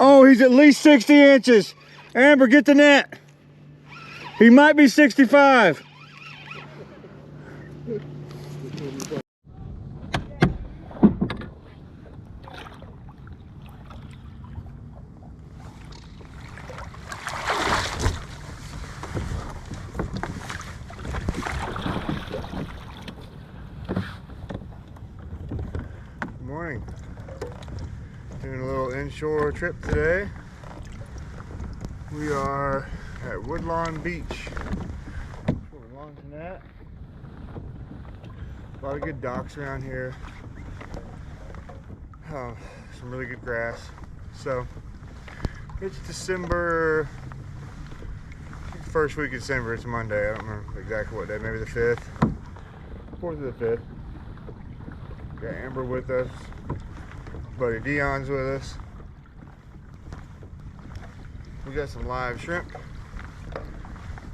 Oh, he's at least 60 inches. Amber, get the net. He might be 65. Good morning. Doing a little inshore trip today. We are at Woodlawn Beach. We're launching that. A lot of good docks around here. Some really good grass. So it's December, first week of December. It's Monday. I don't remember exactly what day. Maybe the 5th, 4th or the 5th. Got Amber with us. Buddy Dion's with us. We got some live shrimp,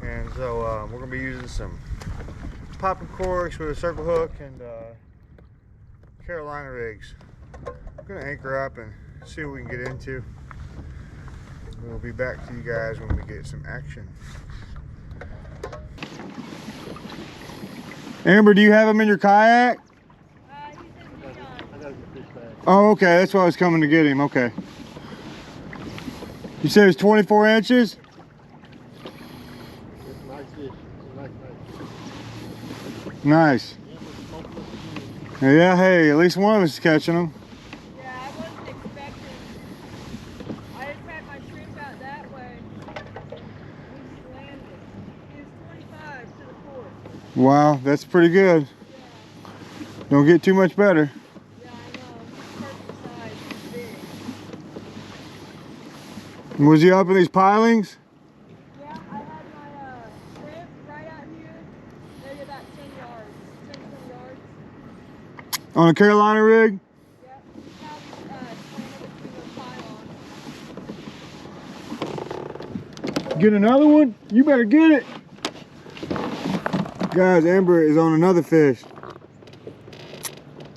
and so we're gonna be using some popping corks with a circle hook and Carolina rigs. We're gonna anchor up and see what we can get into. We'll be back to you guys when we get some action. Amber, do you have them in your kayak? Oh, okay, that's why I was coming to get him. Okay. You said it's 24 inches? Nice. Yeah, hey, at least one of us is catching them. Yeah, I wasn't expecting. I just had my shrimp out that way. We landed. It was 25 to the fort. Wow, that's pretty good. Yeah. Don't get too much better. Yeah, I know. Perfect size. Big. Was he up in these pilings? Yeah, I had my shrimp right out here. Maybe about 10 yards. 10, 20 yards. On a Carolina rig? Yeah, he's probably between the pylons. Get another one? You better get it. Guys, Amber is on another fish.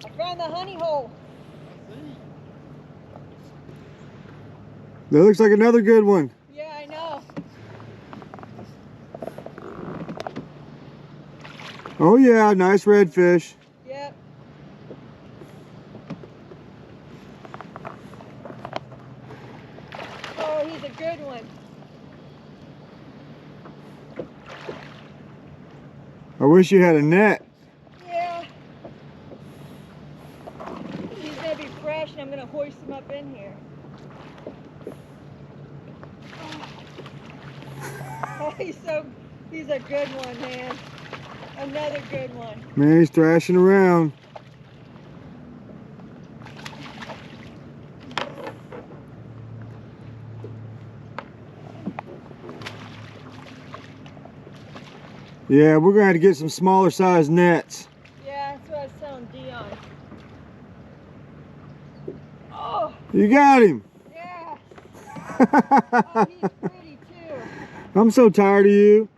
I found the honey hole. That looks like another good one. Yeah, I know. Oh yeah, nice redfish. Yep. Oh, he's a good one. I wish you had a net. Yeah. He's gonna be fresh and I'm gonna hoist him up in here. Oh, he's a good one, man. Another good one. Man, he's thrashing around. Yeah, we're gonna have to get some smaller size nets. Yeah, that's what I was telling Dion. Oh! You got him. Yeah. Oh, he's pretty too. I'm so tired of you.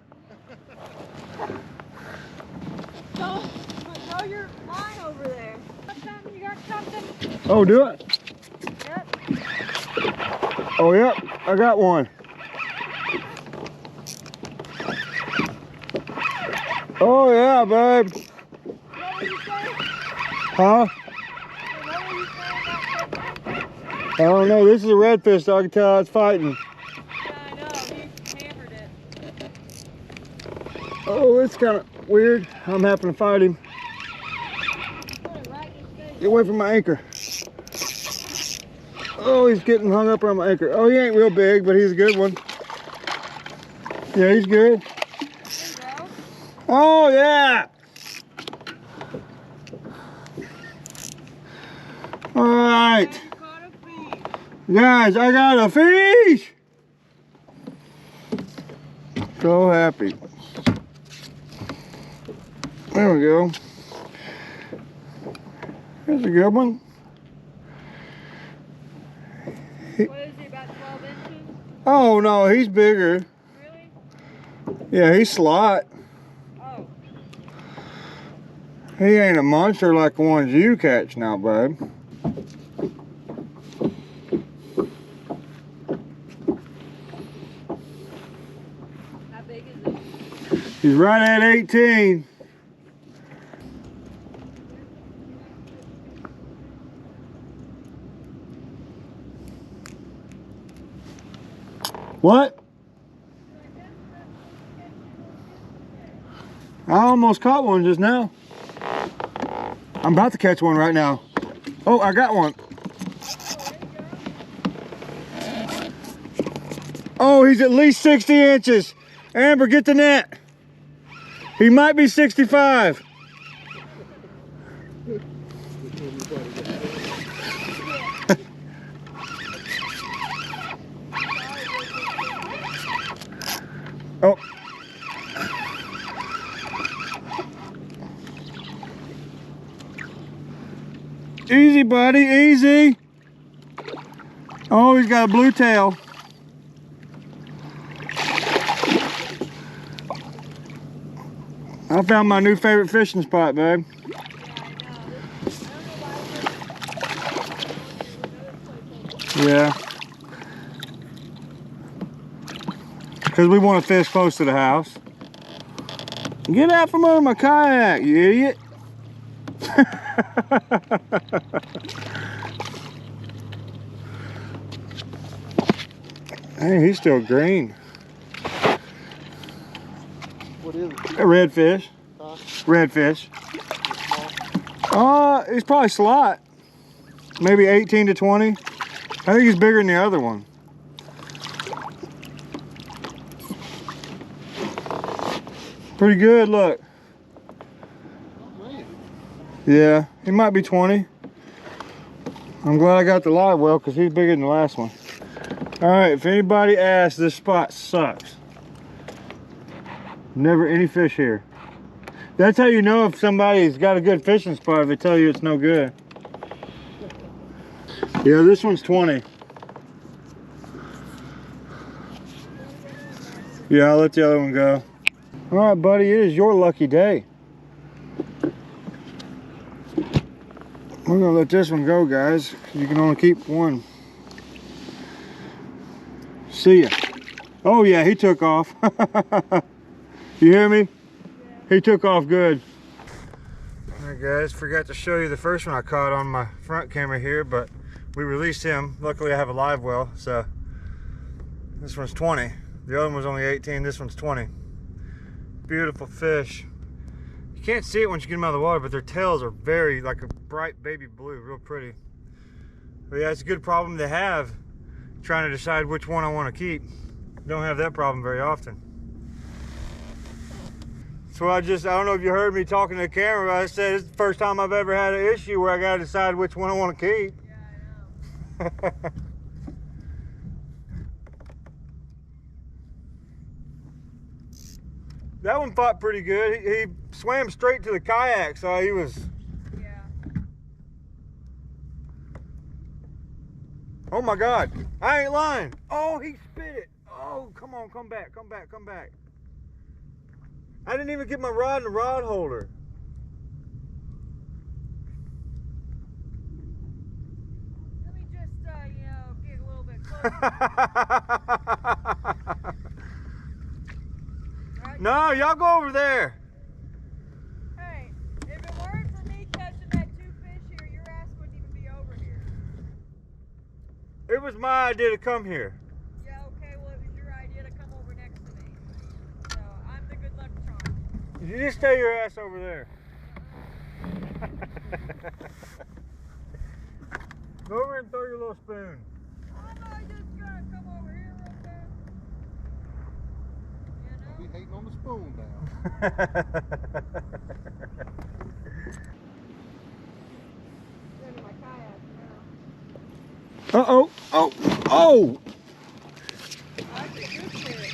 Don't throw your line over there. You got something? Oh, do it. Yep. Oh, yep, I got one. Oh, yeah, babe. What were you saying? Huh? What were you saying about that? I don't know. This is a redfish, so I can tell it's fighting. Yeah, I know. He hammered it. Oh, it's kind of weird. I'm having to fight him. Put it right in his face. Get away from my anchor. Oh, he's getting hung up on my anchor. Oh, he ain't real big, but he's a good one. Yeah, he's good. There you go. Oh, yeah. All right. You caught a fish. Guys, I got a fish. So happy. There we go. That's a good one. What is he, about 12 inches? Oh, no, he's bigger. Really? Yeah, he's slot. Oh. He ain't a monster like the ones you catch now, bud. He's right at 18. What? I almost caught one just now. I'm about to catch one right now. Oh, I got one. Oh, he's at least 60 inches. Amber, get the net. He might be 65. Oh. Easy, buddy, easy. Oh, he's got a blue tail. I found my new favorite fishing spot, babe. Yeah. Because we want to fish close to the house. Get out from under my kayak, you idiot. Hey, he's still green. What is it? A redfish. Huh? Redfish. He's probably slot. Maybe 18 to 20. I think he's bigger than the other one. Pretty good, look. Yeah, he might be 20. I'm glad I got the live well because he's bigger than the last one. All right, if anybody asks, this spot sucks. Never any fish here. That's how you know if somebody's got a good fishing spot, if they tell you it's no good. Yeah, this one's 20. Yeah, I'll let the other one go. All right, buddy, it is your lucky day. We're gonna let this one go, guys. You can only keep one. See ya. Oh yeah, he took off. You hear me? Yeah. He took off good. All right, guys, forgot to show you the first one I caught on my front camera here, but we released him. Luckily, I have a live well, so this one's 20. The other one was only 18. This one's 20. Beautiful fish. You can't see it once you get them out of the water, but their tails are very, like a bright baby blue, real pretty. But yeah, it's a good problem to have, trying to decide which one I want to keep. Don't have that problem very often. So I don't know if you heard me talking to the camera, but I said it's the first time I've ever had an issue where I got to decide which one I want to keep. Yeah, I know. That one fought pretty good. He swam straight to the kayak, so he was... Yeah. Oh my God, I ain't lying. Oh, he spit it. Oh, come on, come back, come back, come back. I didn't even get my rod in the rod holder. Let me just, you know, get a little bit closer. No, y'all go over there. Hey, if it weren't for me catching that 2 fish here, your ass wouldn't even be over here. It was my idea to come here. Yeah, okay, well it was your idea to come over next to me. So, I'm the good luck charm. You just stay your ass over there. Go over and throw your little spoon. I'm just gonna come over here real fast. Be hating on the spoon now. Into my kayak Uh now. oh, oh, oh! That's a good fish.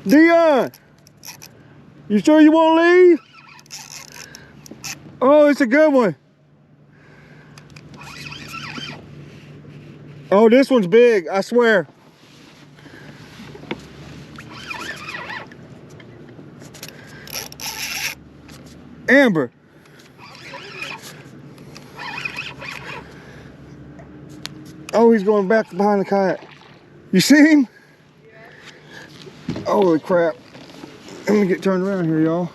Dion, you sure you won't leave? Oh, it's a good one. Oh, this one's big, I swear. Amber. Oh, he's going back behind the kayak. You see him? Yeah. Holy crap. Let me get turned around here, y'all.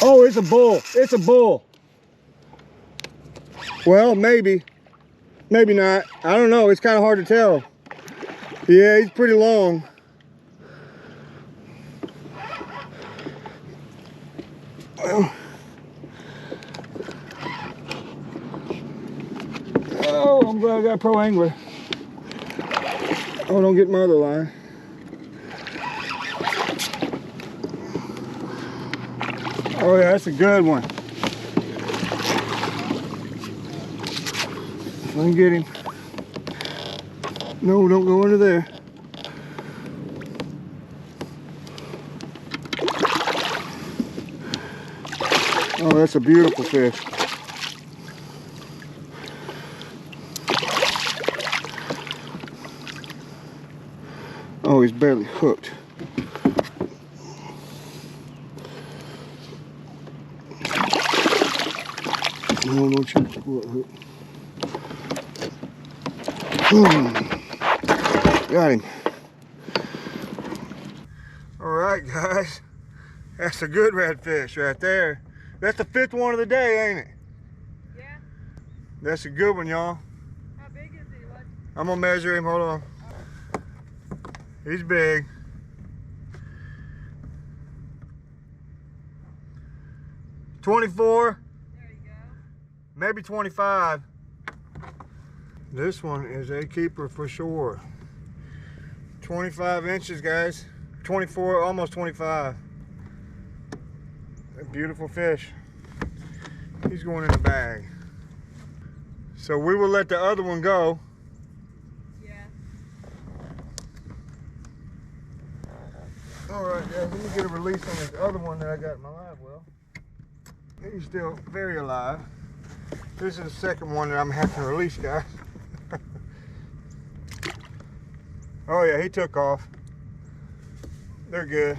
Oh, it's a bull. It's a bull. Well, maybe. Maybe not. I don't know. It's kind of hard to tell. Yeah, he's pretty long. Well. Oh, I'm glad I got a pro angler. Oh, don't get my other line. Oh yeah, that's a good one. If I can get him. No, don't go under there. Oh, that's a beautiful fish. Oh, he's barely hooked. No, don't you pull that hook. Got him. All right, guys. That's a good redfish right there. That's the 5th one of the day, ain't it? Yeah. That's a good one, y'all. How big is he? What? I'm gonna measure him. Hold on. He's big. $24. There you go. Maybe 25. This one is a keeper for sure. 25 inches, guys. 24, almost 25. A beautiful fish. He's going in the bag. So we will let the other one go. Yeah. All right, guys, let me get a release on this other one that I got in my live well. He's still very alive. This is the second one that I'm having to release, guys. Oh yeah, he took off. They're good.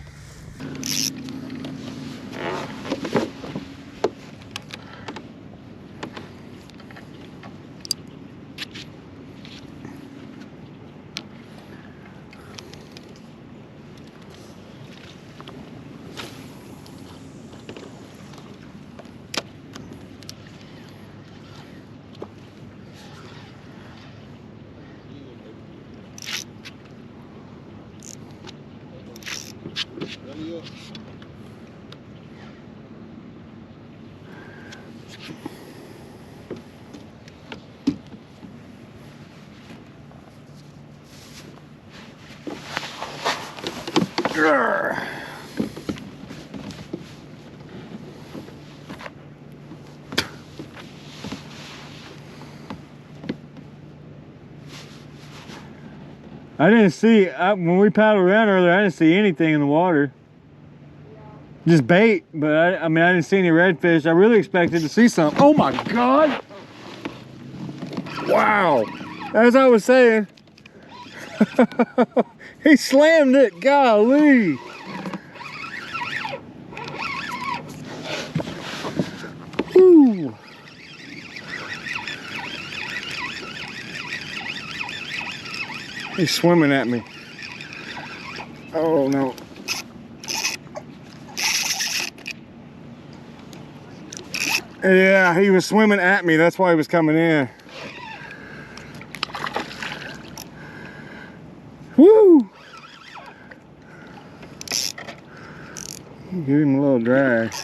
I didn't see, when we paddled around earlier, I didn't see anything in the water. Just bait, but I mean, I didn't see any redfish. I really expected to see some. Oh my God! Wow! As I was saying, he slammed it, golly! Woo! He's swimming at me. Oh no. Yeah, he was swimming at me. That's why he was coming in. Woo! Give him a little drag.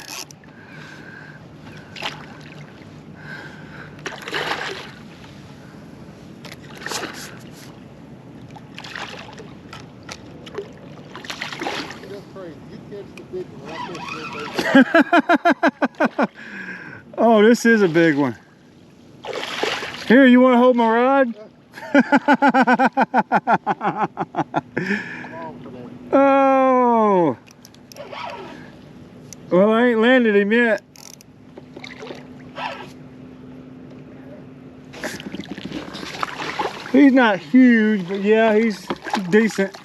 Oh, this is a big one. Here, you want to hold my rod? Oh! Well, I ain't landed him yet. He's not huge, but yeah, he's decent.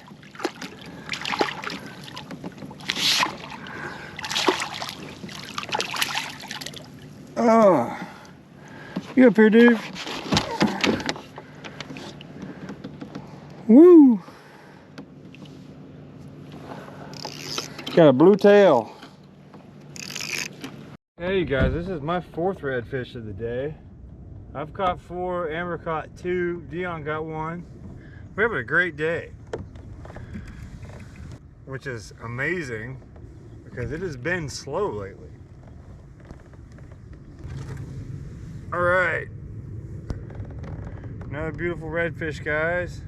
Oh, you up here, dude? Woo! Got a blue tail. Hey you guys, this is my 4th redfish of the day. I've caught 4, Amber caught 2, Dion got 1. We're having a great day, which is amazing because it has been slow lately. All right, another beautiful redfish, guys.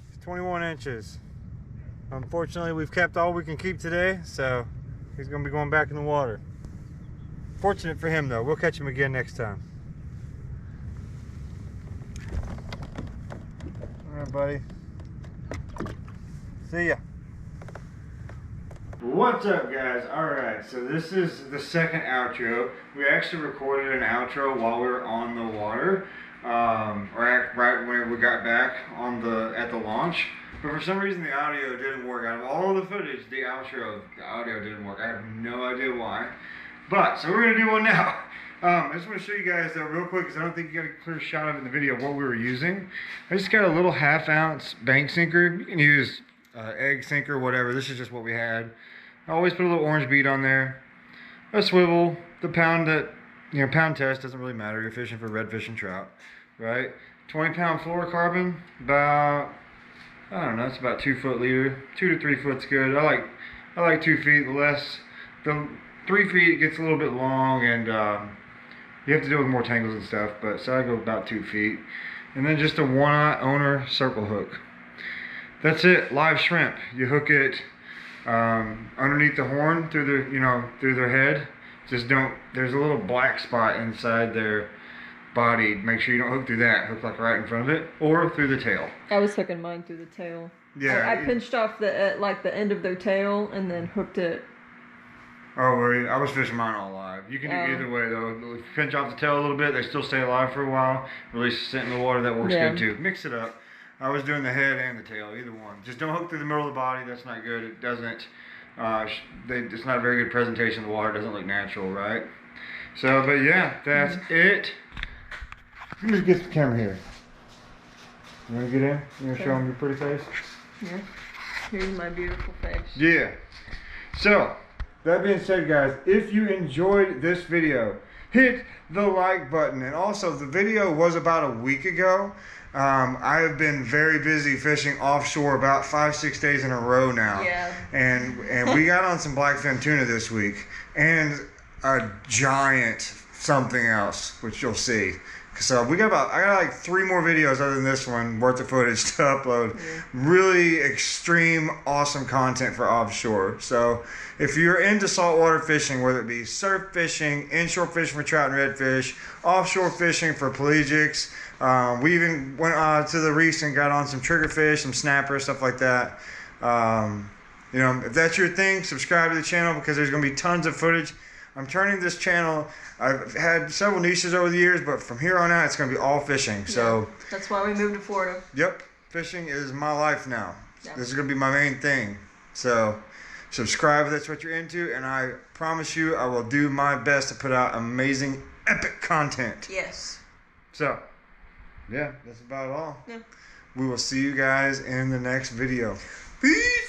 It's 21 inches. Unfortunately, we've kept all we can keep today, so he's gonna be going back in the water. Fortunate for him though, we'll catch him again next time. All right, buddy. See ya. What's up, guys? Alright, so this is the second outro. We actually recorded an outro while we were on the water, right when we got back on at the launch. But for some reason the audio didn't work. Out of all the footage, the audio didn't work. I have no idea why. But, so we're going to do one now. I just want to show you guys real quick, because I don't think you got a clear shot of it in the video, what we were using. I just got a little 1/2 ounce bank sinker. You can use egg sinker, whatever. This is just what we had. I always put a little orange bead on there. A swivel, the pound pound test, doesn't really matter. You're fishing for redfish and trout, right? 20-pound fluorocarbon, about, I don't know, it's about 2 foot leader. 2 to 3 foot's good. I like 2 feet. The 3 feet gets a little bit long, and you have to deal with more tangles and stuff, but so I go about 2 feet. And then just a 1/0 owner circle hook. That's it, live shrimp. You hook it underneath the horn through their head. Just don't, there's a little black spot inside their body. Make sure you don't hook through that. Hook like right in front of it, or through the tail. I was hooking mine through the tail. Yeah. I pinched off the end of their tail and then hooked it. Oh, really? I was fishing mine all live. You can do either way though. If you pinch off the tail a little bit, they still stay alive for a while. Release it in the water, that works good too. Mix it up. I was doing the head and the tail, either one. Just don't hook through the middle of the body. That's not good. It doesn't. It's not a very good presentation of the water. It doesn't look natural, right? So, but yeah, that's it. Let me get the camera here. You want to get in? You want to show them your pretty face? Yeah. Here's my beautiful face. Yeah. So, that being said, guys, if you enjoyed this video, hit the like button. And also, the video was about a week ago. I have been very busy fishing offshore about 5-6 days in a row now. Yeah. And we got on some blackfin tuna this week and a giant something else, which you'll see. So I got like 3 more videos other than this one worth of footage to upload. Yeah. Really extreme, awesome content for offshore. So if you're into saltwater fishing, whether it be surf fishing, inshore fishing for trout and redfish, offshore fishing for pelagics, we even went to the reefs and got on some triggerfish, some snappers, stuff like that. If that's your thing, subscribe to the channel because there's going to be tons of footage. I'm turning this channel. I've had several niches over the years, but from here on out, it's going to be all fishing. So that's why we moved to Florida. Yep, fishing is my life now. Yep. This is going to be my main thing. So subscribe if that's what you're into, and I promise you, I will do my best to put out amazing, epic content. Yes. So, yeah, that's about all. Yeah. We will see you guys in the next video. Peace.